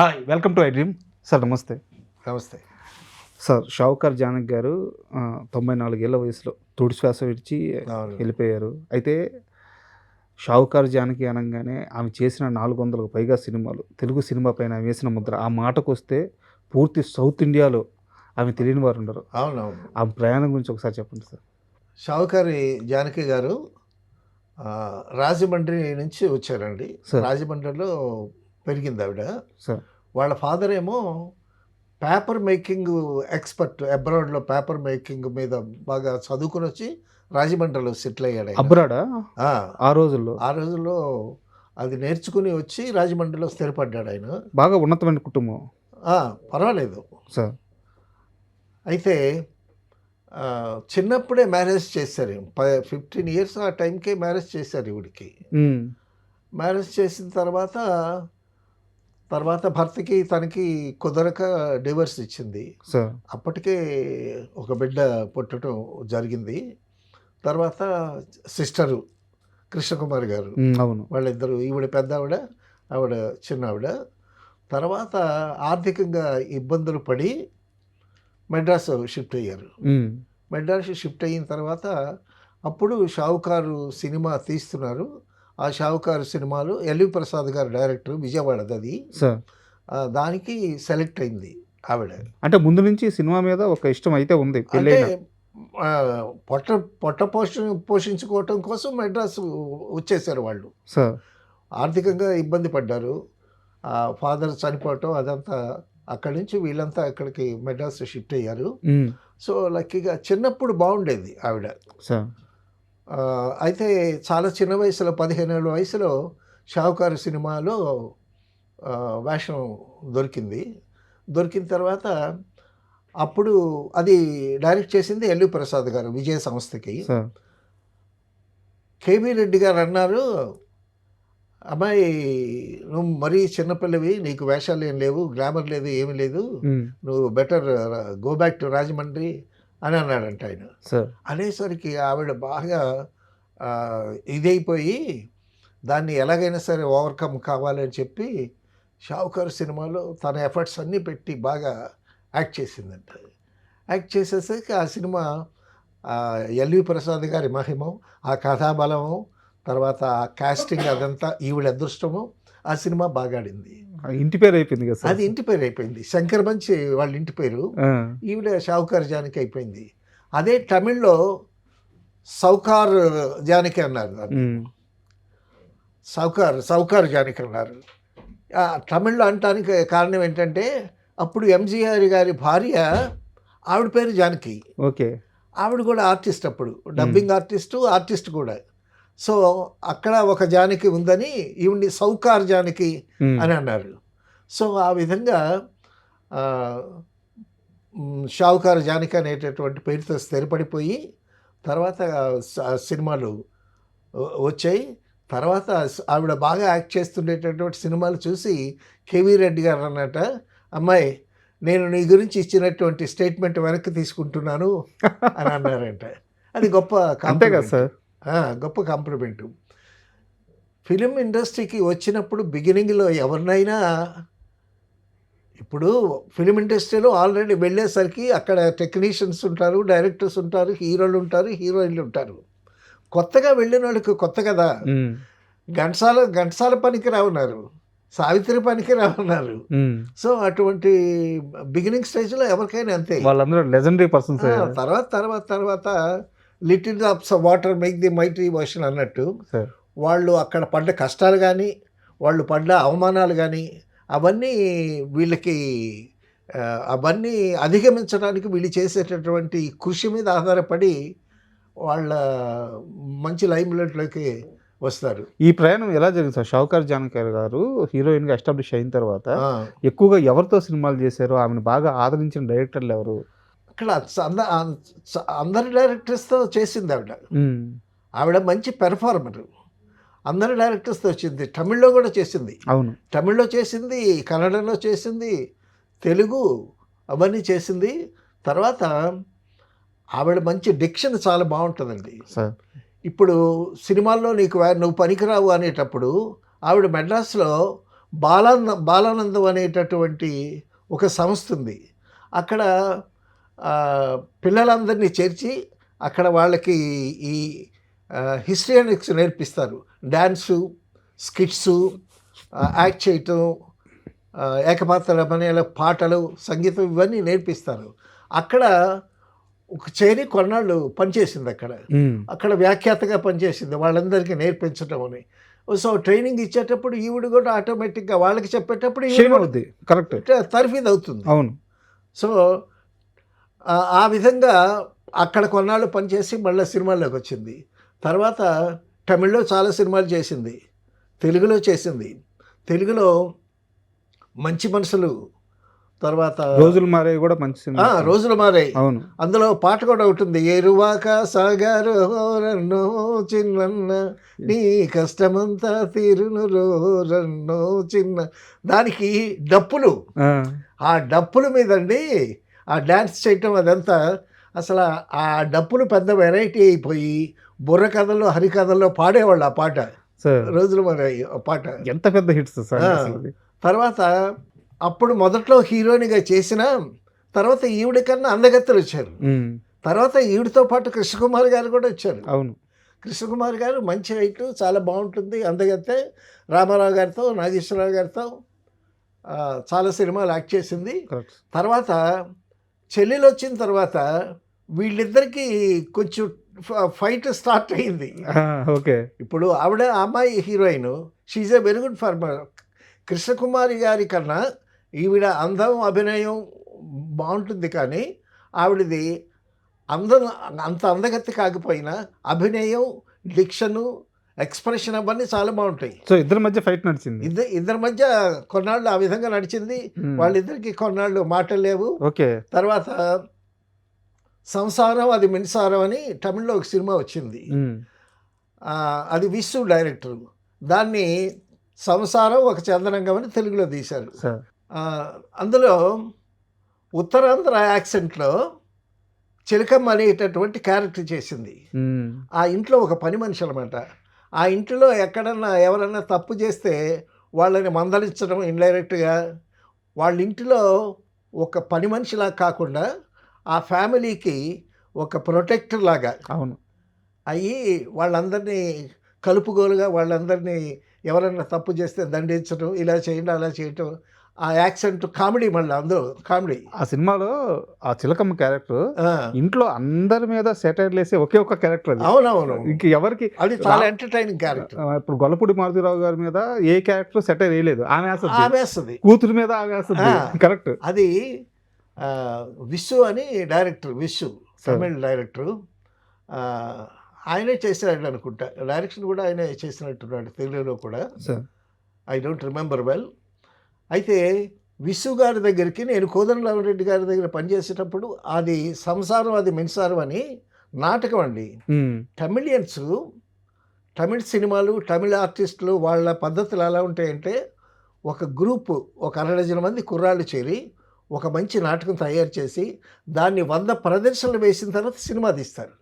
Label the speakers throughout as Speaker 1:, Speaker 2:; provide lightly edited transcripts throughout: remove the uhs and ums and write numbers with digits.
Speaker 1: Hi welcome to I dream. Sir నమస్తే.
Speaker 2: నమస్తే.
Speaker 1: Sir షావుకార్ జానకి గారు 94 ఏళ్ల వయసులో తుడి శ్వాస విడిచి
Speaker 2: అవును.
Speaker 1: వెళ్ళిపోయారు. అయితే షావుకార్ జానకి అనంగానే ఆమె చేసిన 400కు పైగా సినిమాలు, తెలుగు సినిమా పైన ఆమె వేసిన ముద్ర. ఆ మాటకొస్తే పూర్తి సౌత్ ఇండియాలో ఆమె తెలియని వారు ఉండరు.
Speaker 2: అవునవును.
Speaker 1: ఆ ప్రయాణం గురించి ఒకసారి చెప్పండి సార్.
Speaker 2: షావుకారి జానకి గారు రాజమండ్రి నుంచి వచ్చారండి.
Speaker 1: సార్.
Speaker 2: రాజమండ్రిలో పెరిగిందావిడ.
Speaker 1: సార్.
Speaker 2: వాళ్ళ ఫాదర్ ఏమో పేపర్ మేకింగ్ ఎక్స్‌పర్ట్. అబ్రాడ్‌లో పేపర్ మేకింగ్ మీద బాగా చదువుకొనొచ్చి రాజమండ్రిలో సెటిల్ అయ్యాడాయన.
Speaker 1: అబ్రాడా?
Speaker 2: ఆ!
Speaker 1: ఆ రోజుల్లో?
Speaker 2: ఆ రోజుల్లో అది నేర్చుకుని వచ్చి రాజమండ్రిలో స్థిరపడ్డాడాయన.
Speaker 1: బాగా ఉన్నతమైన కుటుంబం.
Speaker 2: ఆ! పర్వాలేదు.
Speaker 1: సార్.
Speaker 2: అయితే చిన్నప్పుడే మ్యారేజ్ చేశారు. 15 ఇయర్స్ ఆ టైంకే మ్యారేజ్ చేశారు ఈవిడకి.
Speaker 1: హ్మ్.
Speaker 2: మ్యారేజ్ చేసిన తర్వాత భర్తకి తనకి కుదరక డివోర్స్ ఇచ్చింది.
Speaker 1: సార్.
Speaker 2: అప్పటికే ఒక బిడ్డ పుట్టడం జరిగింది. తర్వాత సిస్టరు కృష్ణకుమారి గారు.
Speaker 1: అవును.
Speaker 2: వాళ్ళిద్దరూ, ఈవిడ పెద్దావిడ, ఆవిడ చిన్నావిడ. తర్వాత ఆర్థికంగా ఇబ్బందులు పడి మెడ్రాస్ షిఫ్ట్ అయ్యారు. మెడ్రాస్ షిఫ్ట్ అయిన తర్వాత అప్పుడు షావుకారు సినిమా తీస్తున్నారు. ఆ షావుకారు సినిమాలో ఎల్వి ప్రసాద్ గారు డైరెక్టర్, విజయవాడదది.
Speaker 1: సార్.
Speaker 2: దానికి సెలెక్ట్ అయింది ఆవిడ.
Speaker 1: అంటే ముందు నుంచి సినిమా మీద ఒక ఇష్టం అయితే ఉంది
Speaker 2: అంటే
Speaker 1: పెళ్ళైన.
Speaker 2: పొట్ట పొట్ట పోషించుకోవటం కోసం మెడ్రాస్ వచ్చేసారు వాళ్ళు.
Speaker 1: సార్.
Speaker 2: ఆర్థికంగా ఇబ్బంది పడ్డారు. ఫాదర్ చనిపోవటం అదంతా. అక్కడి నుంచి వీళ్ళంతా ఇక్కడికి మెడ్రాస్ షిఫ్ట్ అయ్యారు. సో లక్కీగా చిన్నప్పుడు బాగుండేది ఆవిడ.
Speaker 1: సార్.
Speaker 2: అయితే చాలా చిన్న వయసులో 15 ఏళ్ళ వయసులో షావుకారు సినిమాలో వేషం దొరికింది. దొరికిన తర్వాత అప్పుడు అది డైరెక్ట్ చేసింది ఎల్వి ప్రసాద్ గారు విజయ సంస్థకి.
Speaker 1: సార్.
Speaker 2: కేవీ రెడ్డి గారు అన్నారు, అమ్మాయి నువ్వు మరీ చిన్నపిల్లవి, నీకు వేషాలు ఏం లేవు, గ్లామర్ లేదు, ఏమీ లేదు, నువ్వు better go back to Rajahmundry అని అన్నాడంట ఆయన.
Speaker 1: సార్.
Speaker 2: అనేసరికి ఆవిడ బాగా ఇదైపోయి దాన్ని ఎలాగైనా సరే ఓవర్కమ్ కావాలని చెప్పి షావుకారు సినిమాలో తన ఎఫర్ట్స్ అన్నీ పెట్టి బాగా యాక్ట్ చేసిందంట. యాక్ట్ చేసేసరికి ఆ సినిమా ఎల్వి ప్రసాద్ గారి మహిమం, ఆ కథాబలము, తర్వాత ఆ కాస్టింగ్ అదంతా ఈవిడ అదృష్టము. ఆ సినిమా బాగా ఆడింది.
Speaker 1: ఇంటి పేరు అయిపోయింది కదా సార్.
Speaker 2: అది ఇంటి పేరు అయిపోయింది. శంకర్ మంచి వాళ్ళ ఇంటి పేరు. ఈవిడ షావుకార్ జానకి అయిపోయింది. అదే తమిళ్లో సౌకార్ జానకి అన్నారు దాన్ని. సౌకార్ జానకి అన్నారు. తమిళ్లో అనటానికి కారణం ఏంటంటే అప్పుడు ఎంజీఆర్ గారి భార్య, ఆవిడ పేరు జానకి.
Speaker 1: ఓకే.
Speaker 2: ఆవిడ కూడా ఆర్టిస్ట్, అప్పుడు డబ్బింగ్ ఆర్టిస్ట్ కూడా. సో అక్కడ ఒక జానకి ఉందని ఈవిడ్ని సౌకార్ జానకి అని అన్నారు. సో ఆ విధంగా షావుకారు జానకి అనేటటువంటి పేరుతో స్థిరపడిపోయి తర్వాత సినిమాలు వచ్చాయి. తర్వాత ఆవిడ బాగా యాక్ట్ చేస్తుండేటటువంటి సినిమాలు చూసి కేవీ రెడ్డి గారు అన్నట, అమ్మాయి నేను నీ గురించి ఇచ్చినటువంటి స్టేట్మెంట్ వెనక్కి తీసుకుంటున్నాను అని అన్నారంట. అది గొప్ప కాంప్లిమెంట్. గొప్ప కాంప్లిమెంటు. ఫిలిం ఇండస్ట్రీకి వచ్చినప్పుడు బిగినింగ్లో ఎవరినైనా, ఇప్పుడు ఫిలిం ఇండస్ట్రీలో ఆల్రెడీ వెళ్ళేసరికి అక్కడ టెక్నీషియన్స్ ఉంటారు, డైరెక్టర్స్ ఉంటారు, హీరోలు ఉంటారు, హీరోయిన్లు ఉంటారు. కొత్తగా వెళ్ళిన వాళ్ళకి కొత్త కదా. ఘంటసాల పనికి రావున్నారు, సావిత్రి పనికి రావున్నారు. సో అటువంటి బిగినింగ్ స్టేజ్లో ఎవరికైనా అంతే.
Speaker 1: వాళ్ళందరూ లెజెండరీ పర్సన్స్.
Speaker 2: తర్వాత little drops of water make the mighty ocean అన్నట్టు వాళ్ళు అక్కడ పడ్డ కష్టాలు కానీ, వాళ్ళు పడ్డ అవమానాలు కానీ, అవన్నీ వీళ్ళకి అవన్నీ అధిగమించడానికి వీళ్ళు చేసేటటువంటి కృషి మీద ఆధారపడి వాళ్ళ మంచి లైమ్లైట్లోకి వస్తారు.
Speaker 1: ఈ ప్రయాణం ఎలా జరిగింది సార్? షావుకార్ జానకి గారు హీరోయిన్గా ఎస్టాబ్లిష్ అయిన తర్వాత ఎక్కువగా ఎవరితో సినిమాలు చేశారు? ఆమెను బాగా ఆదరించిన డైరెక్టర్లు ఎవరు?
Speaker 2: అక్కడ అందరి డైరెక్టర్స్తో చేసింది ఆవిడ. ఆవిడ మంచి పెర్ఫార్మర్. అందరి డైరెక్టర్స్తో వచ్చింది. తమిళ్లో కూడా చేసింది.
Speaker 1: అవును.
Speaker 2: తమిళ్లో చేసింది, కన్నడలో చేసింది, తెలుగు అవన్నీ చేసింది. తర్వాత ఆవిడ మంచి డిక్షన్ చాలా బాగుంటుందండి. ఇప్పుడు సినిమాల్లో నువ్వు పనికిరావు అనేటప్పుడు ఆవిడ మెడ్రాస్లో బాలానందం అనేటటువంటి ఒక సంస్థ ఉంది. అక్కడ పిల్లలందరినీ చేర్చి అక్కడ వాళ్ళకి ఈ హిస్టరీనిక్స్ నేర్పిస్తారు. డాన్సు, స్కిట్సు, యాక్ట్ చేయటం, ఏకపాత్ర అభినయాలు, పాటలు, సంగీతం ఇవన్నీ నేర్పిస్తారు. అక్కడ ఒక చేరి కొన్నాళ్ళు పనిచేసింది అక్కడ. అక్కడ వ్యాఖ్యాతగా పనిచేసింది వాళ్ళందరికీ నేర్పించటం అని. సో ట్రైనింగ్ ఇచ్చేటప్పుడు ఈవిడ కూడా ఆటోమేటిక్గా వాళ్ళకి చెప్పేటప్పుడు
Speaker 1: కరెక్ట్
Speaker 2: తర్ఫీదు అవుతుంది.
Speaker 1: అవును.
Speaker 2: సో ఆ విధంగా అక్కడ కొన్నాళ్ళు పనిచేసి మళ్ళీ సినిమాల్లోకి వచ్చింది. తర్వాత తమిళ్లో చాలా సినిమాలు చేసింది, తెలుగులో చేసింది. తెలుగులో మంచి మనుషులు, తర్వాత
Speaker 1: రోజులు మారే కూడా మంచి సినిమా.
Speaker 2: రోజులు మారాయి.
Speaker 1: అవును.
Speaker 2: అందులో పాట కూడా ఉంటుంది, ఎరువాక సాగారు రన్నో చిన్న నీ కష్టమంతా తీరును రన్నో చిన్న. దానికి డప్పులు, ఆ డప్పుల మీదండి ఆ డ్యాన్స్ చేయటం అదంతా అసలు ఆ డప్పులు పెద్ద వెరైటీ అయిపోయి బుర్ర కథల్లో హరికథల్లో పాడేవాళ్ళు ఆ పాట. రోజులు మారాయి ఆ పాట
Speaker 1: ఎంత పెద్ద హిట్స్.
Speaker 2: తర్వాత అప్పుడు మొదట్లో హీరోయిన్గా చేసిన తర్వాత ఈవిడ కన్నా అందగత్తెలు వచ్చారు. తర్వాత ఈవిడతో పాటు కృష్ణకుమార్ గారు కూడా వచ్చారు.
Speaker 1: అవును.
Speaker 2: కృష్ణకుమార్ గారు మంచి హైట్, చాలా బాగుంటుంది అందగత్తె. రామారావు గారితో, నాగేశ్వరరావు గారితో చాలా సినిమాలు యాక్ట్ చేసింది. తర్వాత చెల్లెలు వచ్చిన తర్వాత వీళ్ళిద్దరికీ కొంచెం ఫైట్ స్టార్ట్ అయింది.
Speaker 1: ఓకే.
Speaker 2: ఇప్పుడు ఆవిడ అమ్మాయి heroine, she's a very good performer. Krishnakumari గారి కన్నా ఈవిడ అందం, అభినయం బాగుంటుంది, కానీ ఆవిడది అంత అందగత్తి కాకపోయినా అభినయం, డిక్షను, ఎక్స్ప్రెషన్ అవన్నీ చాలా బాగుంటాయి.
Speaker 1: సో ఇద్దరి మధ్య ఫైట్ నడిచింది.
Speaker 2: ఇద్దరి మధ్య కొన్నాళ్ళు ఆ విధంగా నడిచింది. వాళ్ళిద్దరికి కొన్నాళ్ళు మాటలు లేవు.
Speaker 1: ఓకే.
Speaker 2: తర్వాత సంసారం అది మిన్సారం అని తమిళ్లో ఒక సినిమా వచ్చింది. అది విసు డైరెక్టర్. దాన్ని సంసారం ఒక చందనంగం అని తెలుగులో తీశారు. అందులో ఉత్తరాంధ్ర యాక్సెంట్లో చిలకమ్మ అనేటటువంటి క్యారెక్టర్ చేసింది. ఆ ఇంట్లో ఒక పని మనిషి అనమాట. ఆ ఇంటిలో ఎక్కడన్నా ఎవరన్నా తప్పు చేస్తే వాళ్ళని మందలించడం ఇండైరెక్ట్గా, వాళ్ళ ఇంటిలో ఒక పని మనిషిలా కాకుండా ఆ ఫ్యామిలీకి ఒక ప్రొటెక్టర్ లాగా
Speaker 1: అవును
Speaker 2: అయ్యి వాళ్ళందరినీ కలుపుగోలుగా వాళ్ళందరినీ ఎవరైనా తప్పు చేస్తే దండించడం, ఇలా చేయండి అలా చేయటం. ఆ యాక్సెంట్ కామెడీ, మళ్ళీ అందులో కామెడీ.
Speaker 1: ఆ సినిమాలో ఆ చిలకమ్మ క్యారెక్టర్ ఇంట్లో అందరి మీద సెటైర్ లేసే ఒకే ఒక క్యారెక్టర్ అది.
Speaker 2: అవునవును.
Speaker 1: ఇంక ఎవరికి
Speaker 2: అది చాలా ఎంటర్టైనింగ్ క్యారెక్టర్.
Speaker 1: ఇప్పుడు గొల్లపూడి మారుతిరావు గారి మీద ఏ క్యారెక్టర్ సెటైర్ వేయలేదు, ఆమె వేస్తుంది. కూతురు మీద ఆమె వేస్తుంది. కరెక్ట్.
Speaker 2: అది విసు అని డైరెక్టర్, విసు తమిళ్ డైరెక్టరు. ఆయనే చేశాడు అనుకుంటా, డైరెక్షన్ కూడా ఆయనే చేసినట్టున్నాడు తెలుగులో కూడా. I don't remember well. అయితే విసు గారి దగ్గరికి నేను కోదండరామరెడ్డి గారి దగ్గర పనిచేసేటప్పుడు అది సంసారం అది మిన్సారం అని నాటకం అండి. తమిళియన్స్, తమిళ్ సినిమాలు, తమిళ ఆర్టిస్టులు వాళ్ళ పద్ధతులు ఎలా ఉంటాయంటే, ఒక గ్రూపు, ఒక 60 మంది కుర్రాళ్ళు చేరి ఒక మంచి నాటకం తయారు చేసి దాన్ని 100 ప్రదర్శనలు వేసిన తర్వాత సినిమా తీస్తారు.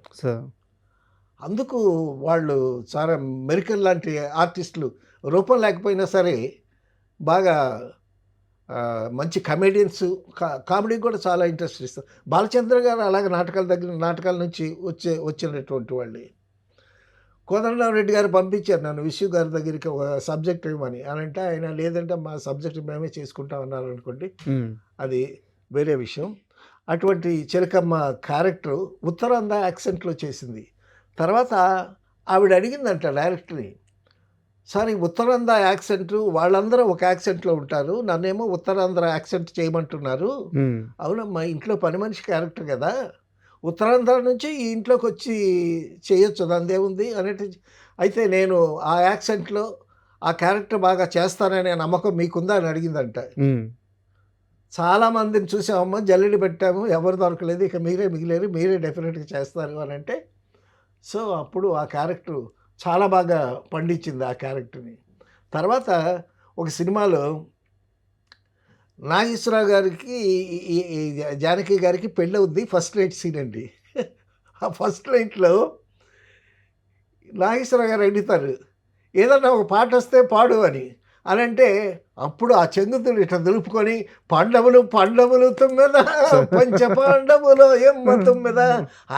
Speaker 2: అందుకు వాళ్ళు చాలా మెరికల్ లాంటి ఆర్టిస్టులు, రూపం లేకపోయినా సరే బాగా మంచి కమెడియన్స్, కామెడీ కూడా చాలా ఇంట్రెస్ట్ ఇస్తారు. బాలచంద్ర గారు అలాగే నాటకాల నుంచి వచ్చినటువంటి వాళ్ళే. కోదండరామరెడ్డి గారు పంపించారు నన్ను విసు గారి దగ్గరికి ఒక సబ్జెక్ట్ ఇవ్వమని. అని అంటే ఆయన లేదంటే మా సబ్జెక్ట్ మేమే చేసుకుంటాం అన్నారు అనుకోండి, అది వేరే విషయం. అటువంటి చిలకమ్మ క్యారెక్టర్ ఉత్తరాంధ్ర యాక్సెంట్లో చేసింది. తర్వాత ఆవిడ అడిగిందంట డైరెక్టర్ని, సార్ ఈ ఉత్తరాంధ్ర యాక్సెంట్ వాళ్ళందరూ ఒక యాక్సెంట్లో ఉంటారు, నన్నేమో ఉత్తరాంధ్ర యాక్సెంట్ చేయమంటున్నారు. అవునమ్మా, ఇంట్లో పని మనిషి క్యారెక్టర్ కదా, ఉత్తరాంధ్ర నుంచి ఈ ఇంట్లోకి వచ్చి చేయొచ్చు, దానిదేముంది అనేటి. అయితే నేను ఆ యాక్సెంట్లో ఆ క్యారెక్టర్ బాగా చేస్తాననే నమ్మకం మీకుందా అని అడిగిందంట. చాలామందిని చూసామమ్మా, జల్లెడి పెట్టాము, ఎవరు దొరకలేదు, ఇక మీరే మిగిలేరు, మీరే డెఫినెట్గా చేస్తారు అని అంటే, సో అప్పుడు ఆ క్యారెక్టర్ చాలా బాగా పండించింది ఆ క్యారెక్టర్ని. తర్వాత ఒక సినిమాలో నాగేశ్వరరావు గారికి జానకి గారికి పెళ్ళి అవుద్ది, ఫస్ట్ నైట్ సీన్ అండి. ఆ ఫస్ట్ నైట్లో నాగేశ్వరరావు గారు అడుగుతారు, ఏదన్నా ఒక పాట వస్తే పాడు అని. అని అంటే అప్పుడు ఆ చెంగుతులు ఇట్లా దులుపుకొని పండవులు పండవులు తుమ్మెద పంచ పాండవులు ఎమ్మ తుమ్మెద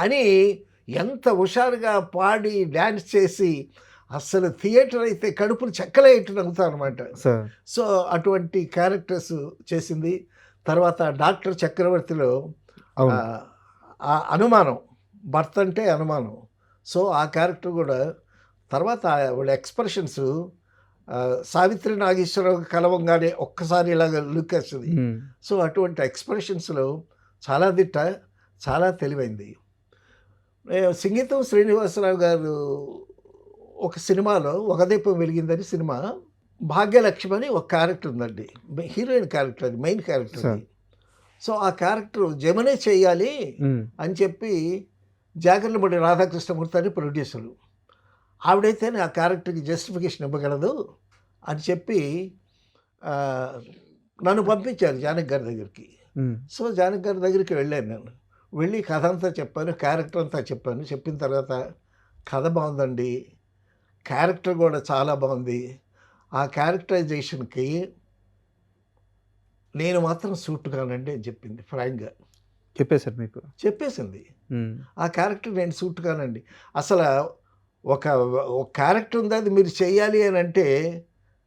Speaker 2: అని ఎంత హుషారుగా పాడి డ్యాన్స్ చేసి అసలు థియేటర్ అయితే కడుపులు చెక్కలేట్టు నవ్వుతారు అనమాట.
Speaker 1: సార్
Speaker 2: సో అటువంటి క్యారెక్టర్స్ చేసింది. తర్వాత డాక్టర్ చక్రవర్తిలో
Speaker 1: అవును.
Speaker 2: ఆ అనుమానం, భర్త అంటే అనుమానం. సో ఆ క్యారెక్టర్ కూడా తర్వాత వాళ్ళ ఎక్స్ప్రెషన్స్ సావిత్రి నాగేశ్వరరావు కలవంగానే ఒక్కసారి ఇలాగ లుక్ వస్తుంది.
Speaker 1: హ్మ్.
Speaker 2: సో అటువంటి ఎక్స్ప్రెషన్స్లో చాలా దిట్ట, చాలా తెలివైంది. సంగీతం శ్రీనివాసరావు గారు ఒక సినిమాలో ఒక దీపం వెలిగిందని సినిమా, భాగ్యలక్ష్మి అని ఒక క్యారెక్టర్ ఉందండి. హీరోయిన్ క్యారెక్టర్ అది, మెయిన్ క్యారెక్టర్ అది. సో ఆ క్యారెక్టర్ జమునే చేయాలి
Speaker 1: హ్మ్.
Speaker 2: అని చెప్పి జాగర్లమూడి రాధాకృష్ణమూర్తి అని ప్రొడ్యూసరు. ఆవిడైతేనే ఆ క్యారెక్టర్కి జస్టిఫికేషన్ ఇవ్వగలదు అని చెప్పి నన్ను పంపించారు జానకి గారి దగ్గరికి.
Speaker 1: హ్మ్.
Speaker 2: సో జానకి గారి దగ్గరికి వెళ్ళాను నేను. వెళ్ళి కథ అంతా చెప్పాను, క్యారెక్టర్ అంతా చెప్పాను. చెప్పిన తర్వాత కథ బాగుందండి, క్యారెక్టర్ కూడా చాలా బాగుంది, ఆ క్యారెక్టరైజేషన్కి నేను మాత్రం సూట్ కానండి అని చెప్పింది ఫ్రాంక్గా.
Speaker 1: చెప్పేశారు మీకు.
Speaker 2: చెప్పేసింది.
Speaker 1: హ్మ్.
Speaker 2: ఆ క్యారెక్టర్ నేను సూట్ కానండి. అసలు ఒక ఒక క్యారెక్టర్ ఉంది, అది మీరు చేయాలి అని అంటే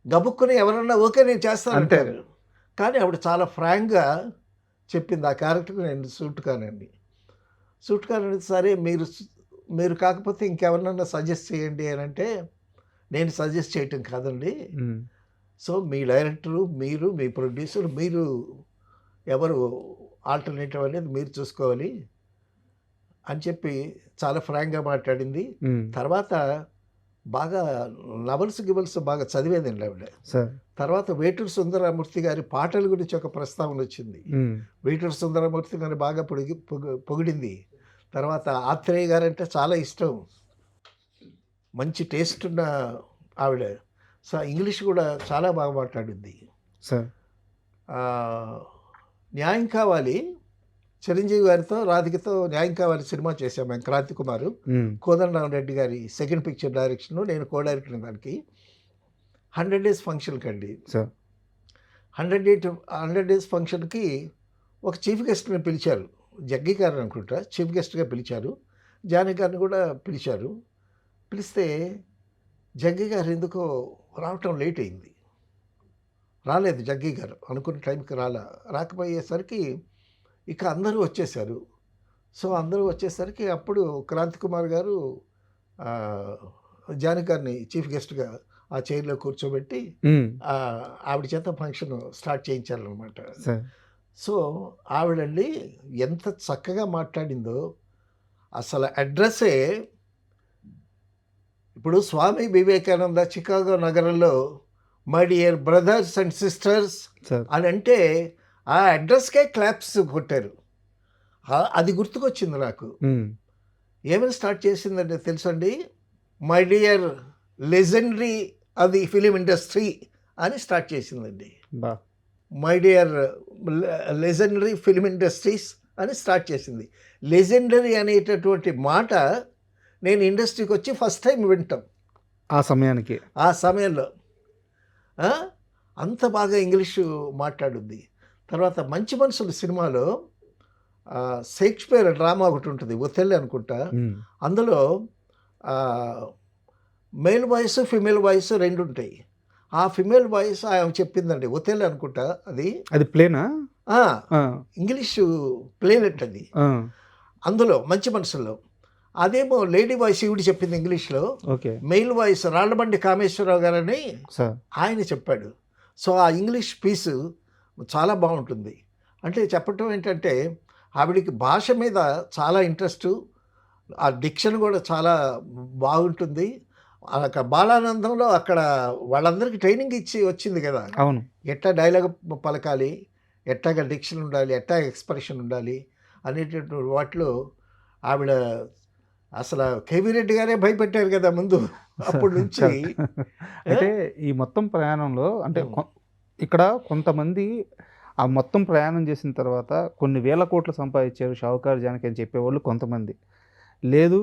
Speaker 2: గబుక్కుని ఎవరన్నా ఓకే నేను చేస్తాను
Speaker 1: అంతే.
Speaker 2: అంటారు. కానీ ఆవిడ చాలా ఫ్రాంక్గా చెప్పింది, ఆ క్యారెక్టర్కి నేను సూట్ కానండి. సూట్ కానండి, సరే మీరు కాకపోతే ఇంకెవరినన్నా సజెస్ట్ చేయండి అని అంటే, నేను సజెస్ట్ చేయటం కాదండి.
Speaker 1: హ్మ్.
Speaker 2: సో మీ డైరెక్టరు, మీరు, మీ ప్రొడ్యూసర్, మీరు ఎవరు ఆల్టర్నేటివ్ అనేది మీరు చూసుకోవాలి అని చెప్పి చాలా ఫ్రాంక్గా మాట్లాడింది.
Speaker 1: హ్మ్.
Speaker 2: తర్వాత బాగా గిబల్స్ బాగా చదివేదండి ఆవిడ.
Speaker 1: సార్.
Speaker 2: తర్వాత వేటూరు సుందరమూర్తి గారి పాటల గురించి ఒక ప్రస్తావన వచ్చింది.
Speaker 1: హ్మ్.
Speaker 2: వేటూరు సుందరమూర్తి గారిని బాగా పొగిడింది. తర్వాత ఆత్రేయ గారంటే చాలా ఇష్టం, మంచి టేస్ట్ ఉన్న ఆవిడ. సో ఇంగ్లీష్ కూడా చాలా బాగా మాట్లాడింది.
Speaker 1: సార్.
Speaker 2: న్యాయం కావాలి, చిరంజీవి గారితో రాధికతో న్యాయం కావాలి సినిమా చేశాం మేము, క్రాంతి కుమారు,
Speaker 1: హ్మ్.
Speaker 2: కోదండరామరెడ్డి గారి సెకండ్ పిక్చర్ డైరెక్షన్, నేను కో డైరెక్టర్ దానికి. 100 డేస్ ఫంక్షన్కి అండి.
Speaker 1: సార్.
Speaker 2: 100 డేస్ ఫంక్షన్కి ఒక చీఫ్ గెస్ట్ని పిలిచారు, జగ్గి గారు అనుకుంటా చీఫ్ గెస్ట్గా పిలిచారు. జానకి గారిని కూడా పిలిచారు. పిలిస్తే జగ్గి గారు ఎందుకో రావటం లేట్ అయింది, రాలేదు జగ్గి గారు అనుకున్న టైంకి రాకపోయేసరికి ఇక అందరూ వచ్చేసారు. సో అందరూ వచ్చేసరికి అప్పుడు క్రాంతి కుమార్ గారు జానకి గారిని చీఫ్ గెస్ట్గా ఆ చైర్లో కూర్చోబెట్టి
Speaker 1: హ్మ్.
Speaker 2: ఆవిడ చేత ఫంక్షన్ స్టార్ట్ చేయించారనమాట.
Speaker 1: సార్.
Speaker 2: సో ఆవిడండి ఎంత చక్కగా మాట్లాడిందో, అసలు అడ్రస్సే ఇప్పుడు స్వామి వివేకానంద చికాగో నగరంలో my dear brothers and sisters
Speaker 1: sir.
Speaker 2: అని అంటే ఆ అడ్రస్కే క్లాప్స్ కొట్టారు. అది గుర్తుకొచ్చింది నాకు.
Speaker 1: హ్మ్.
Speaker 2: ఏమైనా స్టార్ట్ చేసిందంటే తెలుసండి, my dear legendary of the film industry అని స్టార్ట్ చేసిందండి.
Speaker 1: బా.
Speaker 2: My dear legendary film industries అని స్టార్ట్ చేసింది. లెజెండరీ అనేటటువంటి మాట నేను ఇండస్ట్రీకి వచ్చి ఫస్ట్ టైం వింటాం
Speaker 1: ఆ సమయానికి.
Speaker 2: ఆ సమయంలో. అంత బాగా ఇంగ్లీషు మాట్లాడుద్ది. తర్వాత మంచి మనుషులు సినిమాలో షేక్స్పియర్ డ్రామా ఒకటి ఉంటుంది, ఒథెల్లో అనుకుంటా.
Speaker 1: హ్మ్.
Speaker 2: అందులో మేల్ వాయిస్ ఫిమేల్ వాయిస్ రెండు ఉంటాయి. ఆ ఫిమేల్ వాయిస్ ఆమె చెప్పిందండి, ఒథెల్లో అనుకుంటా అది.
Speaker 1: అది ప్లేనా?
Speaker 2: ఇంగ్లీషు ప్లేనెట్ అది. అందులో మంచి మనుషుల్లో అదేమో లేడీ వాయిస్ ఈవిడ చెప్పింది ఇంగ్లీష్లో.
Speaker 1: Okay.
Speaker 2: Mail voice Rallabandi Kameswara Rao గారని
Speaker 1: సార్.
Speaker 2: ఆయన చెప్పాడు. సో ఆ ఇంగ్లీష్ పీసు చాలా బాగుంటుంది. అంటే చెప్పటం ఏంటంటే ఆవిడికి భాష మీద చాలా ఇంట్రెస్టు, ఆ డిక్షన్ కూడా చాలా బాగుంటుంది. అక్కడ బాలానందంలో అక్కడ వాళ్ళందరికీ ట్రైనింగ్ ఇచ్చి వచ్చింది కదా.
Speaker 1: అవును.
Speaker 2: ఎట్లా డైలాగ్ పలకాలి, ఎట్లాగా డిక్షన్ ఉండాలి, ఎట్లా ఎక్స్ప్రెషన్ ఉండాలి అనేటటువంటి వాటిలో ఆవిడ అసలు కేవీ రెడ్డి గారే భయపెట్టారు కదా ముందు. అప్పటి నుంచి
Speaker 1: అంటే ఈ మొత్తం ప్రయాణంలో అంటే ఇక్కడ కొంతమంది ఆ మొత్తం ప్రయాణం చేసిన తర్వాత కొన్ని వేల కోట్లు సంపాదించారు షావుకారు జానకి అని చెప్పేవాళ్ళు కొంతమంది. లేదు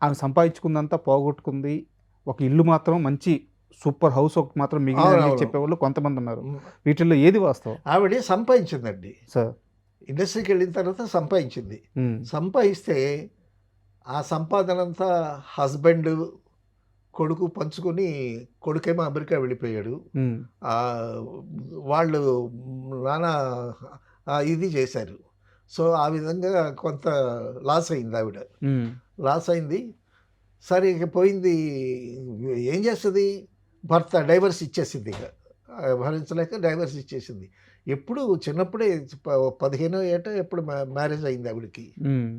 Speaker 1: ఆమె సంపాదించుకుందంతా పోగొట్టుకుంది, ఒక ఇల్లు మాత్రం మంచి సూపర్ హౌస్ ఒకటి మాత్రం మిగిలిందని
Speaker 2: అవునవును.
Speaker 1: చెప్పేవాళ్ళు కొంతమంది ఉన్నారు.
Speaker 2: హ్మ్.
Speaker 1: వీటిల్లో ఏది వాస్తవం
Speaker 2: ఆవిడ సంపాదించిందండి.
Speaker 1: సార్?
Speaker 2: ఇండస్ట్రీకి వెళ్ళిన తర్వాత సంపాదించింది.
Speaker 1: హ్మ్.
Speaker 2: సంపాదిస్తే ఆ సంపాదనంతా హస్బెండ్, కొడుకు పంచుకొని కొడుకేమో అమెరికా వెళ్ళిపోయాడు.
Speaker 1: హ్మ్.
Speaker 2: వాళ్ళు నానా ఇది చేశారు. సో, ఆ విధంగా కొంత లాస్ అయింది ఆవిడ.
Speaker 1: హ్మ్.
Speaker 2: లాస్ అయింది. సరే ఇక పోయింది. ఏం చేస్తది? భర్త డైవర్స్ ఇచ్చేసింది ఇక. భరించలేక డైవర్స్ ఇచ్చేసింది. ఎప్పుడు చిన్నప్పుడే 15 ఏటో ఎప్పుడు మ్యారేజ్ అయింది ఆవిడకి.
Speaker 1: హ్మ్.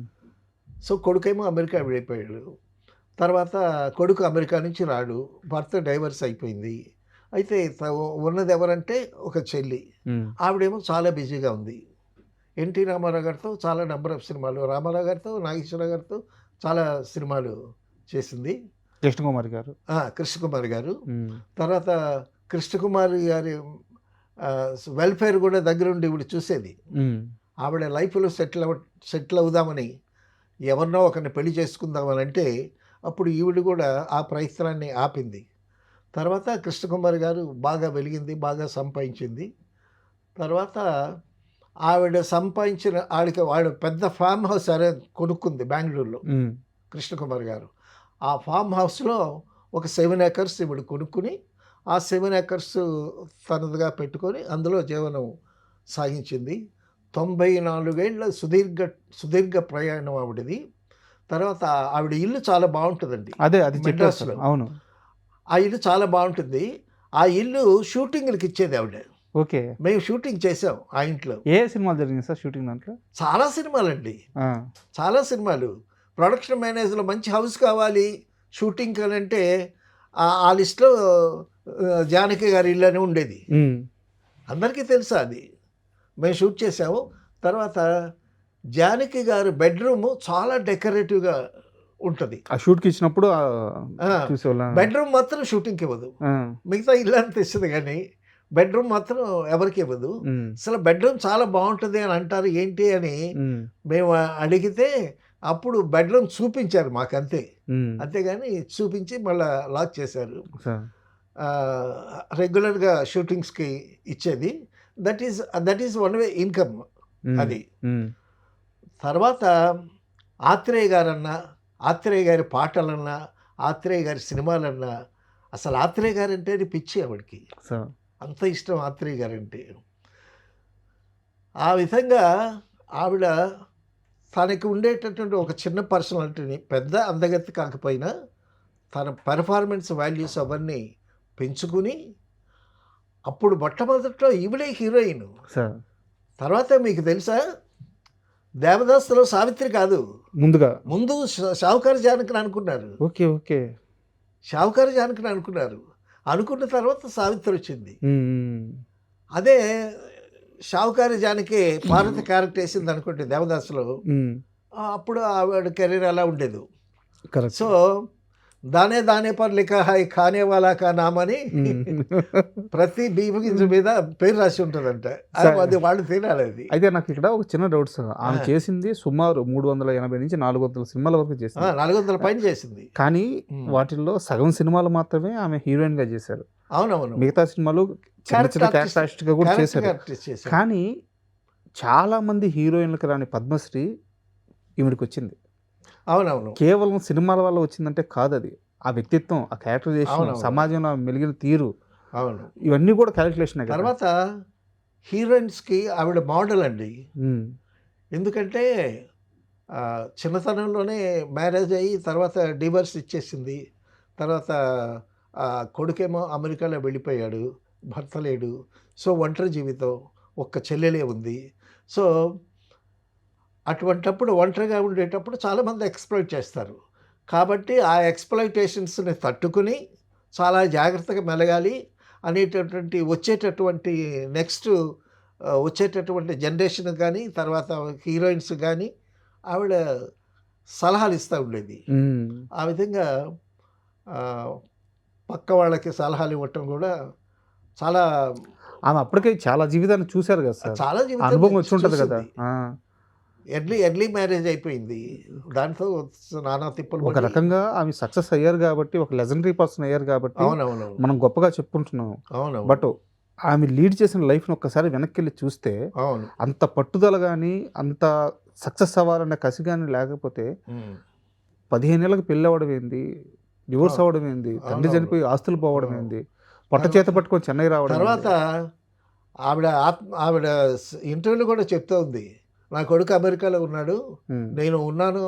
Speaker 2: సో, కొడుకేమో అమెరికా వెళ్ళిపోయాడు. తర్వాత కొడుకు అమెరికా నుంచి రాడు. భర్త డైవర్స్ అయిపోయింది. అయితే ఉన్నది ఎవరంటే ఒక చెల్లి.
Speaker 1: హ్మ్.
Speaker 2: ఆవిడేమో చాలా బిజీగా ఉంది. ఎన్టీ రామారావు గారితో చాలా నంబర్ ఆఫ్ సినిమాలు, రామారావు గారితో, నాగేశ్వరరావు గారితో చాలా సినిమాలు చేసింది.
Speaker 1: కృష్ణకుమారి గారు.
Speaker 2: కృష్ణకుమారి గారు.
Speaker 1: హ్మ్.
Speaker 2: తర్వాత కృష్ణకుమారి గారి వెల్‌ఫేర్ కూడా దగ్గరుండి ఈవిడ చూసేది.
Speaker 1: హ్మ్.
Speaker 2: ఆవిడ లైఫ్‌లో సెటిల్ అవుదామని ఎవరినో ఒకరిని పెళ్లి చేసుకుందామనంటే అప్పుడు ఈవిడ కూడా ఆ ప్రయత్నాన్ని ఆపింది. తర్వాత కృష్ణకుమారి గారు బాగా వెలిగింది, బాగా సంపాదించింది. తర్వాత ఆవిడ సంపాదించిన ఆవిడ పెద్ద ఫార్మ్ హౌస్ కొనుక్కుంది బెంగుళూరులో
Speaker 1: హ్మ్.
Speaker 2: కృష్ణకుమారి గారు. ఆ ఫార్మ్ హౌస్‌లో ఒక 7 ఎకర్స్ ఈవిడ కొనుక్కొని, ఆ 7 ఎకర్స్ తనదిగా పెట్టుకొని అందులో జీవనం సాగించింది. 94 ఏళ్ల సుదీర్ఘ ప్రయాణం ఆవిడది. తర్వాత ఆవిడ ఇల్లు చాలా బావుంటదండి.
Speaker 1: అదే అది చెప్పారు సార్.
Speaker 2: మెడ్రాస్‌లో.
Speaker 1: అవును.
Speaker 2: ఆ ఇల్లు చాలా బావుంటుంది. ఆ ఇల్లు షూటింగ్‌లకి ఇచ్చేది ఆవిడ.
Speaker 1: ఓకే.
Speaker 2: మేము షూటింగ్ చేసాం ఆ ఇంట్లో.
Speaker 1: ఏ సినిమాలు జరిగింది సార్ షూటింగ్ దాంట్లో?
Speaker 2: చాలా సినిమాలండి.
Speaker 1: ఆ!
Speaker 2: చాలా సినిమాలు. ప్రొడక్షన్ మేనేజర్‌లో మంచి హౌస్ కావాలి షూటింగ్‌కి అనంటే ఆ లిస్ట్‌లో జానకి గారి ఇల్లు అని ఉండేది.
Speaker 1: హ్మ్.
Speaker 2: అందరికీ తెలుసు అది. మేము షూట్ చేసాము. తర్వాత జానకి గారి బెడ్‌రూము చాలా డెకరేటివ్‌గా ఉంటది.
Speaker 1: ఆ షూట్‌కి ఇచ్చినప్పుడు
Speaker 2: ఆ!
Speaker 1: చూసేవాళ్ళా?
Speaker 2: బెడ్‌రూమ్ మాత్రం షూటింగ్‌కి ఇవ్వదు.
Speaker 1: ఆ!
Speaker 2: మిగతా ఇల్లంతా ఇస్తది గానీ, బెడ్‌రూమ్ మాత్రం ఎవరికీ ఇవ్వదు.
Speaker 1: హ్మ్.
Speaker 2: అసలు బెడ్‌రూమ్ చాలా బావుంటది అని అంటారు. ఏంటి అని
Speaker 1: హ్మ్.
Speaker 2: మేము అడిగితే అప్పుడు బెడ్‌రూమ్ చూపించారు మాకంతే.
Speaker 1: హ్మ్.
Speaker 2: అంతేగాని చూపించి మళ్ళా లాక్ చేశారు.
Speaker 1: సార్.
Speaker 2: రెగ్యులర్‌గా షూటింగ్స్‌కి ఇచ్చేది. That is one way income
Speaker 1: హ్మ్.
Speaker 2: అది.
Speaker 1: హ్మ్.
Speaker 2: తర్వాత ఆత్రేయ గారన్నా, ఆత్రేయ గారి పాటలన్నా, ఆత్రేయ గారి సినిమాలన్నా అసలు ఆత్రేయ గారంటేనే పిచ్చి ఆవిడకి.
Speaker 1: సార్.
Speaker 2: అంత ఇష్టం ఆత్రేయ గారంటే. ఆ విధంగా ఆవిడ తనకి ఉండేటటువంటి ఒక చిన్న పర్సనాలిటీని పెద్ద అందగత్తె కాకపోయినా తన పెర్ఫార్మెన్స్ వాల్యూస్ అవన్నీ పెంచుకుని అప్పుడు మొట్టమొదట్లో ఈవిడే హీరోయిన్.
Speaker 1: సార్.
Speaker 2: తర్వాత మీకు తెలుసా 'దేవదాసు'లో సావిత్రి కాదు.
Speaker 1: ముందుగా.
Speaker 2: ముందు షావుకారు జానకిని అనుకున్నారు.
Speaker 1: ఓకే. ఓకే.
Speaker 2: షావుకారు జానకిని అనుకున్నారు. అనుకున్న తర్వాత సావిత్రి వచ్చింది.
Speaker 1: హ్మ్. హ్మ్.
Speaker 2: అదే షావుకారు జానకి పార్వతి క్యారెక్టర్ ఏసిందనుకోండి 'దేవదాసు'లో
Speaker 1: హ్మ్.
Speaker 2: అప్పుడు ఆవిడ కెరీర్ అలా ఉండేదు.
Speaker 1: కరెక్ట్.
Speaker 2: సో, 'దానే దానే పర్ లిఖా హై ఖానే వాలా కా నామ్' అని
Speaker 1: హ్మ్.
Speaker 2: ప్రతి బియ్యపు గింజ
Speaker 1: హ్మ్.
Speaker 2: మీద పేరు రాసి ఉంటదంట. అది వాళ్ళు తినాలది.
Speaker 1: అయితే నాకిక్కడ ఒక చిన్న డౌట్ సార్. ఆమె
Speaker 2: ఆ!
Speaker 1: చేసింది సుమారు 380-400 సినిమాల వరకు చేసింది.
Speaker 2: 400 పైన చేసింది.
Speaker 1: కానీ
Speaker 2: హ్మ్.
Speaker 1: వాటిల్లో సగం సినిమాలు మాత్రమే ఆమె హీరోయిన్‌గా చేశారు.
Speaker 2: అవునవును.
Speaker 1: మిగతా సినిమాలు చిన్న చిన్న క్యారెక్టర్ ఆర్టిస్ట్‌గా కూడా చేశారు.
Speaker 2: ఆర్టిస్ట్ చేశారు.
Speaker 1: కానీ చాలామంది హీరోయిన్‌లకి రాని పద్మశ్రీ ఈవిడకొచ్చింది.
Speaker 2: అవునవును.
Speaker 1: కేవలం సినిమాల వల్ల వచ్చిందంటే కాదది. ఆ వ్యక్తిత్వం, ఆ క్యారెక్టరైజేషన్,
Speaker 2: అవునవును.
Speaker 1: సమాజంలో ఆమె మెలిగిన తీరు
Speaker 2: అవును.
Speaker 1: ఇవన్నీ కూడా కాలిక్యులేషనే కదా!
Speaker 2: తర్వాత హీరోయిన్స్‌కి ఆవిడ మోడల్ అండి.
Speaker 1: హ్మ్.
Speaker 2: ఎందుకంటే చిన్నతనంలోనే మ్యారేజ్ అయ్యి తర్వాత డివోర్స్ ఇచ్చేసింది. తర్వాత కొడుకేమో అమెరికాలో వెళ్ళిపోయాడు. భర్త లేడు. సో, ఒంటరి జీవితం. ఒక్క చెల్లెలే ఉంది. సో, అటువంటప్పుడు ఒంటరిగా ఉండేటప్పుడు చాలామంది ఎక్స్‌ప్లాయిట్ చేస్తారు. కాబట్టి ఆ ఎక్స్‌ప్లాయిటేషన్స్‌ని తట్టుకొని చాలా జాగ్రత్తగా మెలగాలి అనేటటువంటి వచ్చేటటువంటి నెక్స్ట్ వచ్చేటటువంటి జనరేషన్‌కి గాని, తర్వాత హీరోయిన్స్ గాని ఆవిడ సలహాలు ఇస్తా ఉండేది.
Speaker 1: హ్మ్.
Speaker 2: ఆ విధంగా ఆహ్, పక్క వాళ్ళకి సలహాలు ఇవ్వటం గూడా చాలా
Speaker 1: ఆమె అప్పటికే చాలా జీవితాన్ని చూసారు కదా సార్!
Speaker 2: చాలా
Speaker 1: ఆ
Speaker 2: జీవితం
Speaker 1: అనుభవం వచ్చి ఉంటది కదా!
Speaker 2: చూసింది.
Speaker 1: ఆ!
Speaker 2: ఎర్లీ మ్యారేజ్ అయిపోయింది. దాంతో నానా తిప్పలు
Speaker 1: ఒక
Speaker 2: పడి
Speaker 1: రకంగా ఆమె సక్సెస్ అయ్యారు కాబట్టి, ఒక లెజెండరీ పర్సన్ అయ్యారు కాబట్టి
Speaker 2: అవునవునవును.
Speaker 1: మనం గొప్పగా చెప్పుకుంటున్నాం.
Speaker 2: అవునవును.
Speaker 1: బట్ ఆమె లీడ్ చేసిన లైఫ్‌ని ఒక్కసారి వెనక్కెళ్ళి చూస్తే,
Speaker 2: అవును.
Speaker 1: అంత పట్టుదల గాని, అంత సక్సెస్ అవ్వాలన్న కసి గాని లేకపోతే
Speaker 2: హ్మ్.
Speaker 1: 15 ఏళ్ళకి పెళ్లవ్వడం ఏంది? డివోర్స్
Speaker 2: అవును.
Speaker 1: అవ్వడం ఏంది? తండ్రి
Speaker 2: అవునవును.
Speaker 1: చనిపోయి ఆస్తులు పోవడం
Speaker 2: ఆ!
Speaker 1: ఏంది? పొట్ట చేత
Speaker 2: తర్వాత
Speaker 1: పట్టుకొని చెన్నై రావడం ఏంది?
Speaker 2: తర్వాత ఆవిడ ఇంటర్వ్యూలో కూడా చెప్తా ఉంది. నా కొడుకు అమెరికాలో ఉన్నాడు.
Speaker 1: హ్మ్.
Speaker 2: నేను ఉన్నానో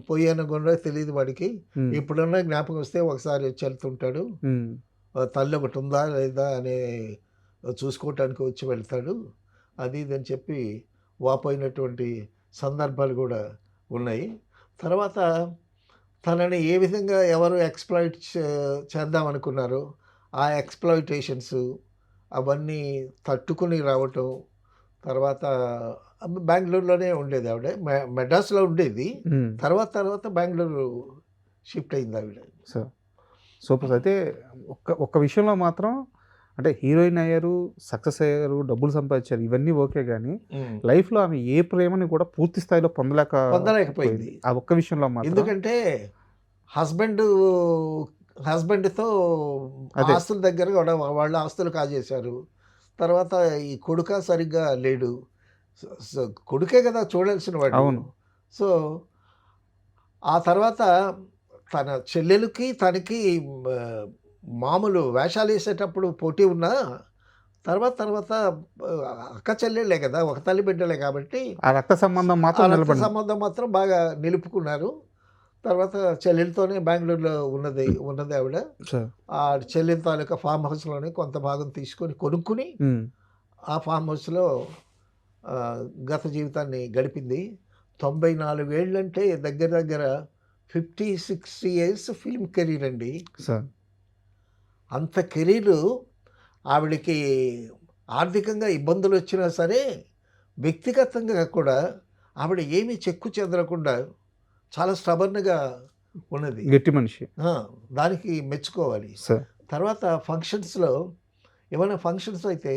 Speaker 2: పోయానో కూడా తెలీదు వాడికి.
Speaker 1: హ్మ్.
Speaker 2: ఎప్పుడన్నా జ్ఞాపకం వస్తే ఒకసారి వచ్చి వెళ్తుంటాడు.
Speaker 1: హ్మ్.
Speaker 2: తల్లి ఒకటి ఉందా లేదా అని చూసుకోవటానికి వచ్చి వెళ్తాడు. అది ఇది అని చెప్పి వాపోయినటువంటి సందర్భాలు కూడా ఉన్నాయి. తర్వాత తనని ఏ విధంగా ఎవరు ఎక్స్‌ప్లాయిట్ చేద్దామనుకున్నారో, ఆ ఎక్స్‌ప్లాయిటేషన్స్ అవన్నీ తట్టుకొని రావటం. తర్వాత బెంగుళూరులోనే ఉండేదావిడ. మెడ్రాస్‌లో ఉండేది.
Speaker 1: హ్మ్.
Speaker 2: తర్వాత బెంగుళూరు షిఫ్ట్ అయిందావిడ.
Speaker 1: So, super. అయితే ఒక్క విషయంలో మాత్రం అంటే హీరోయిన్ అయ్యారు, సక్సెస్ అయ్యారు, డబ్బులు సంపాదించారు. ఇవన్నీ ఓకే గానీ,
Speaker 2: హ్మ్.
Speaker 1: లైఫ్‌లో ఆమె ఏ ప్రేమని కూడా పూర్తి స్థాయిలో
Speaker 2: పొందలేకపోయింది.
Speaker 1: పొందలేకపోయింది. ఆ ఒక్క విషయంలో మాత్రం
Speaker 2: ఎందుకంటే హస్బెండు హస్బెండ్‌తో
Speaker 1: అదే.
Speaker 2: ఆస్తుల దగ్గర గొడవ. వాళ్ళ ఆస్తులు కాజేశారు. తర్వాత ఈ కొడుక సరిగ్గా లేడు. స స కొడుకే కదా చూడాల్సిన వాడు.
Speaker 1: అవును.
Speaker 2: సో, ఆ తర్వాత తన చెల్లెలికి, తనకి ఆహ్, మామూలు వేషాలేసేటప్పుడు పోటీ ఉన్నా, తర్వాత అక్క చెల్లెళ్ళే కదా! ఒక తల్లి బిడ్డలే కాబట్టి,
Speaker 1: ఆ రక్త సంబంధం
Speaker 2: ఆ
Speaker 1: మాత్రం
Speaker 2: రక్త
Speaker 1: నిలబడింది.
Speaker 2: సంబంధం మాత్రం బాగా నిలుపుకున్నారు. తర్వాత చెల్లెలితోనే బెంగుళూరులో ఉన్నది ఆవిడ.
Speaker 1: సో
Speaker 2: ఆ చెల్లెలి తాలూకా ఫార్మ్ హౌస్‌లోనే కొంత భాగం తీసుకొని కొనుక్కొని,
Speaker 1: హ్మ్.
Speaker 2: ఆ ఫార్మ్ హౌస్‌లో గత జీవితాన్ని గడిపింది. 94 ఏళ్ళంటే దగ్గర దగ్గర 50, 60 ఇయర్స్ ఫిల్మ్ కెరీర్ అండి.
Speaker 1: సో
Speaker 2: అంత కెరీరు ఆవిడకి ఆర్థికంగా ఇబ్బందులొచ్చినా సరే, వ్యక్తిగతంగా కూడా ఆవిడ ఏమీ చెక్కు చెదరకుండా చాలా స్టబర్న్‌గా ఉన్నది.
Speaker 1: గట్టి మనిషి.
Speaker 2: ఆ! దానికి మెచ్చుకోవాలి.
Speaker 1: సో
Speaker 2: తర్వాత ఫంక్షన్స్‌లో ఏమైనా ఫంక్షన్స్ అయితే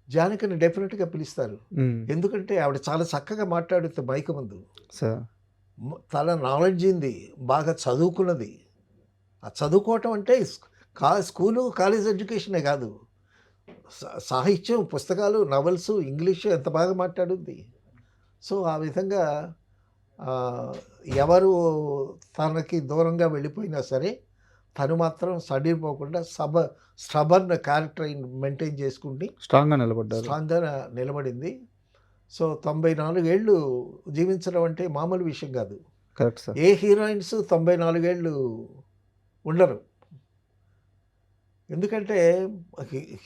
Speaker 2: జానకిని డెఫినిట్‌గా పిలుస్తారు.
Speaker 1: హ్మ్.
Speaker 2: ఎందుకంటే ఆవిడ చాలా చక్కగా మాట్లాడుద్ది మైక్ ముందు.
Speaker 1: సో
Speaker 2: చాలా నాలెడ్జ్ ఉంది. బాగా చదువుకున్నది. ఆ చదువుకోవటం అంటే స్కూలు, కాలేజ్ ఎడ్యుకేషనే కాదు. సాహిత్యం, పుస్తకాలు, నవల్స్, ఇంగ్లీషు ఎంత బాగా మాట్లాడుద్ది. సో, ఆ విధంగా ఆహ్, ఎవరు తనకి దూరంగా వెళ్ళిపోయినా సరే, తను మాత్రం సడిలిపోకుండా స్టబర్న్ క్యారెక్టర్ మెయింటైన్ చేసుకుండి
Speaker 1: స్ట్రాంగ్‌గా నిలబడ్డారు.
Speaker 2: స్ట్రాంగ్‌గా నిలబడింది. సో, 94 ఏళ్ళు జీవించడం అంటే మామూలు విషయం కాదు.
Speaker 1: Correct sir.
Speaker 2: ఏ హీరోయిన్స్ 94 ఏళ్ళు ఉండరు. ఎందుకంటే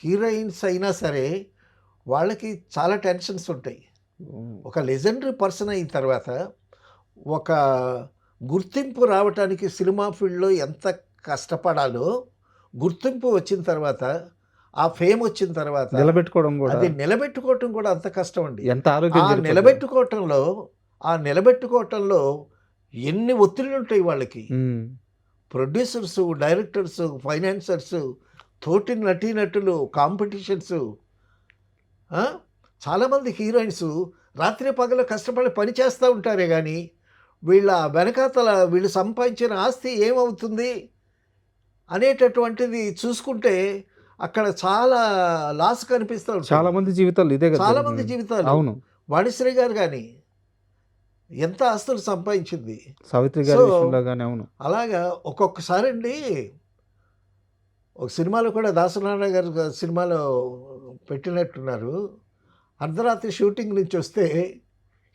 Speaker 2: హీరోయిన్స్ అయినా సరే వాళ్ళకి చాలా టెన్షన్స్ ఉంటాయి.
Speaker 1: హ్మ్.
Speaker 2: ఒక లెజెండరీ పర్సన్ అయిన తర్వాత ఒక గుర్తింపు రావటానికి సినిమా ఫీల్డ్‌లో ఎంత కష్టపడాలో, గుర్తింపు వచ్చిన తర్వాత, ఆ ఫేమ్ వచ్చిన తర్వాత
Speaker 1: నిలబెట్టుకోవడం గూడా
Speaker 2: అది నిలబెట్టుకోవటం కూడా అంత కష్టం అండి.
Speaker 1: ఎంత ఆరోగ్యం
Speaker 2: ఆ
Speaker 1: చెడిపోద్దో.
Speaker 2: నిలబెట్టుకోవటంలో ఆ నిలబెట్టుకోవటంలో ఎన్ని ఒత్తిడులుంటాయి వాళ్ళకి.
Speaker 1: హ్మ్.
Speaker 2: ప్రొడ్యూసర్సు, డైరెక్టర్సు, ఫైనాన్సర్సు, తోటి నటీనటులు, కాంపిటీషన్సు. ఆ! చాలామంది హీరోయిన్సు రాత్రి పగలు కష్టపడి పని చేస్తా ఉంటారే గానీ, వీళ్ళ వెనకాతల వీళ్ళు సంపాదించిన ఆస్తి ఏమవుతుంది అనేటటువంటిది చూసుకుంటే, అక్కడ చాలా లాస్ కనిపిస్తూ ఉంటది.
Speaker 1: చాలా మంది జీవితాల్లో ఇదే గదా
Speaker 2: చాలామంది
Speaker 1: జరుగుతుంది.
Speaker 2: జీవితాలు.
Speaker 1: అవును.
Speaker 2: వాణిశ్రీ గారు గాని, ఎంత ఆస్తులు సంపాదించింది.
Speaker 1: 'సావిత్రి'
Speaker 2: సో,
Speaker 1: గారి విషయంలో గాని అవును.
Speaker 2: అలాగా ఒక్కొక్కసారండి ఒక సినిమాలో కూడా దాసనారాయణ గారు సినిమాలో పెట్టినట్టున్నారు. అర్ధరాత్రి షూటింగ్ నుంచొస్తే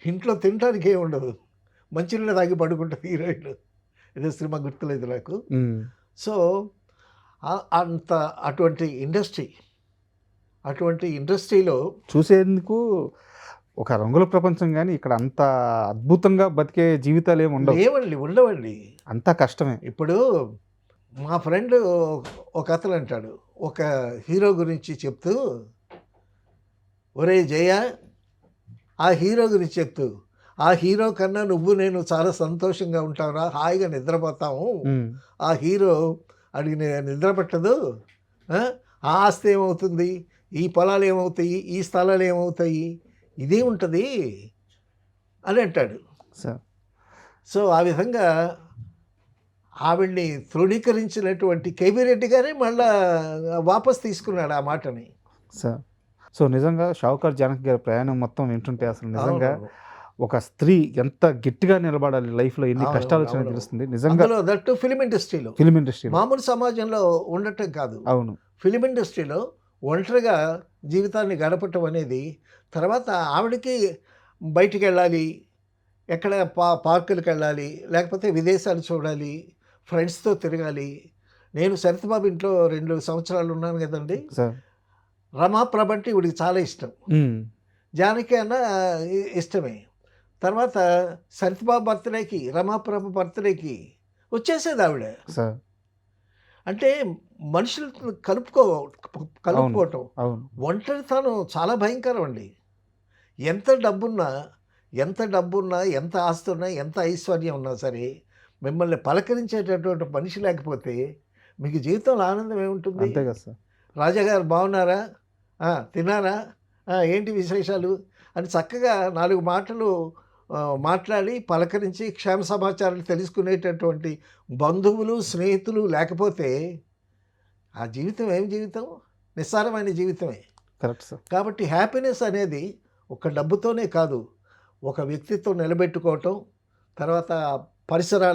Speaker 2: ఇంట్లో తినటానికి ఏమి ఉండదు. మంచినీళ్ళు తాగి పడుకుంటది హీరోయిన్. ఏదో సినిమా గుర్తులేదు నాకు.
Speaker 1: హ్మ్.
Speaker 2: సో, అంత అటువంటి ఇండస్ట్రీలో
Speaker 1: చూసేందుకు ఒక రంగుల ప్రపంచం గాని, ఇక్కడ అంత అద్భుతంగా బతికే జీవితాలేమి ఉండవు.
Speaker 2: లేవండి. ఉండవండి.
Speaker 1: అంతా కష్టమే.
Speaker 2: ఇప్పుడు మా ఫ్రెండు ఒకతను అంటాడు. ఒక హీరో గురించి చెప్తూ, "ఒరేయ్ జయ" ఆ హీరో గురించి చెప్తూ, "ఆ హీరో కన్నా నువ్వు నేను చాలా సంతోషంగా ఉంటాంరా. హాయిగా నిద్రపోతాము.
Speaker 1: హ్మ్.
Speaker 2: ఆ హీరో ఆడికి నిద్ర పట్టదు. ఆ! ఆ ఆస్తి ఏమవుతుంది? ఈ పొలాలు ఏమవుతాయి? ఈ స్థలాలు ఏమవుతాయి? ఇదే ఉంటది. అని అంటాడు.
Speaker 1: సార్.
Speaker 2: సో ఆ విధంగా ఆవిడ్ని తృణీకరించినటువంటి కేవీ రెడ్డి గారే మళ్ళా వాపస్ తీసుకున్నాడు ఆ మాటని.
Speaker 1: సార్. సో నిజంగా 'షావుకార్ జానకి' గారి ప్రయాణం మొత్తం వింటుంటే అసలు నిజంగా
Speaker 2: అవునవును.
Speaker 1: ఒక స్త్రీ ఎంత గట్టిగా నిలబడాలి లైఫ్‌లో ఎన్ని
Speaker 2: అవునవును.
Speaker 1: కష్టాలు వచ్చినా
Speaker 2: అవును.
Speaker 1: తెలుస్తుంది. నిజంగా
Speaker 2: అందులో దట్టు ఫిల్మ్ ఇండస్ట్రీలో.
Speaker 1: ఫిల్మ్ ఇండస్ట్రీలో.
Speaker 2: మామూలు సమాజంలో ఉండటం కాదు.
Speaker 1: అవును.
Speaker 2: ఫిల్మ్ ఇండస్ట్రీలో ఒంటరిగా జీవితాన్ని గడపటం అనేది, తర్వాత ఆవిడకి బయటికెళ్ళాలి, ఎక్కడ పార్కులకెళ్ళాలి, లేకపోతే విదేశాలు చూడాలి, ఫ్రెండ్స్‌తో తిరగాలి. నేను సరితబాబు ఇంట్లో 2 సంవత్సరాలు ఉన్నాను గదండీ!
Speaker 1: సార్.
Speaker 2: రమాప్రభ అంటే ఈవిడికి చాలా ఇష్టం.
Speaker 1: హ్మ్.
Speaker 2: జానకి అన్న ఇష్టమే. తర్వాత సరితబాబు బర్త్‌డేకి, రమాప్రభ బర్త్‌డేకి వచ్చేసేదావిడ.
Speaker 1: సార్.
Speaker 2: అంటే మనుషులను కలుపుకోవటం.
Speaker 1: అవును.
Speaker 2: ఒంటరితనం చాలా భయంకరం అండి. ఎంత డబ్బున్నా, ఎంత ఆస్తున్నా, ఎంత ఐశ్వర్యం ఉన్నా సరే, మిమ్మల్ని పలకరించేటటువంటి మనిషి లేకపోతే మీకు జీవితంలో ఆనందం ఏముంటుంది?
Speaker 1: అంతే కదా సార్.
Speaker 2: రాజాగారు బాగున్నారా? తిన్నారా? ఏంటి విశేషాలు? అని చక్కగా 4 మాటలు మాట్లాడి, పలకరించి, క్షేమ సమాచారాలు తెలుసుకునేటటువంటి బంధువులు, స్నేహితులు లేకపోతే ఆ జీవితం ఏం జీవితం? నిస్సారమైన జీవితమే.
Speaker 1: Correct sir.
Speaker 2: కాబట్టి హ్యాపీనెస్ అనేది ఒక డబ్బుతోనే కాదు, ఒక వ్యక్తిత్వం నిలబెట్టుకోవటం, తర్వాత పరిసరాలు